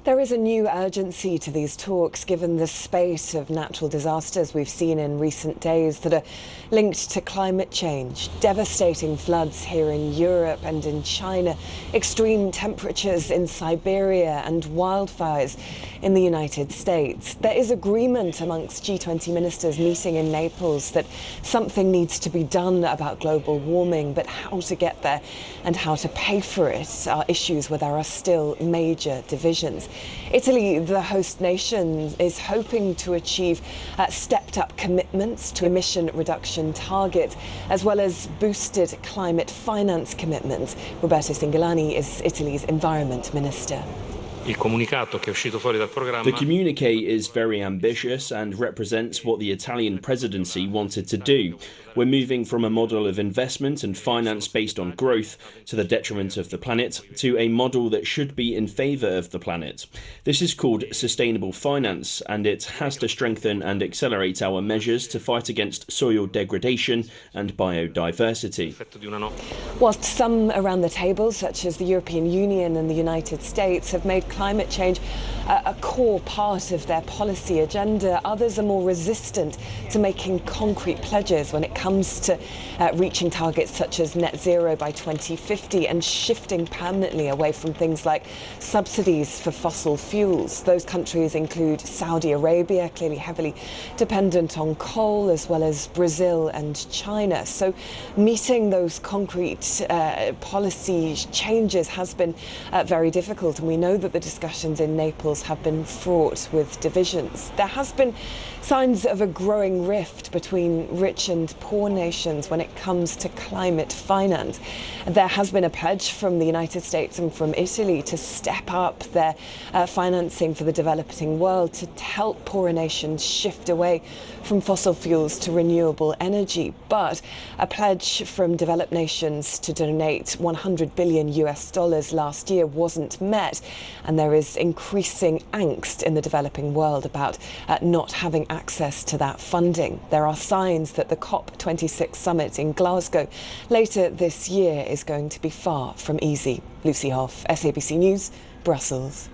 There is a new urgency to these talks given the spate of natural disasters we've seen in recent days that are linked to climate change. Devastating floods here in Europe and in China, extreme temperatures in Siberia and wildfires in the United States. There is agreement amongst G20 ministers meeting in Naples that something needs to be done about global warming, but how to get there and how to pay for it are issues where there are still major divisions. Italy, the host nation, is hoping to achieve stepped-up commitments to emission reduction targets, as well as boosted climate finance commitments. Roberto Cingolani is Italy's Environment Minister. The communique is very ambitious and represents what the Italian presidency wanted to do. We're moving from a model of investment and finance based on growth to the detriment of the planet to a model that should be in favour of the planet. This is called sustainable finance, and it has to strengthen and accelerate our measures to fight against soil degradation and biodiversity. Whilst some around the table, such as the European Union and the United States, have made climate change a core part of their policy agenda, others are more resistant to making concrete pledges when it comes to reaching targets such as net zero by 2050 and shifting permanently away from things like subsidies for fossil fuels. Those countries include Saudi Arabia, clearly heavily dependent on coal, as well as Brazil and China. So meeting those concrete policy changes has been very difficult, and we know that the discussions in Naples have been fraught with divisions. There has been signs of a growing rift between rich and poor nations when it comes to climate finance. There has been a pledge from the United States and from Italy to step up their financing for the developing world to help poorer nations shift away from fossil fuels to renewable energy. But a pledge from developed nations to donate $100 billion last year wasn't met, and there is increasing angst in the developing world about not having access to that funding. There are signs that the COP26 summit in Glasgow later this year is going to be far from easy. Lucy Hoff, SABC News, Brussels.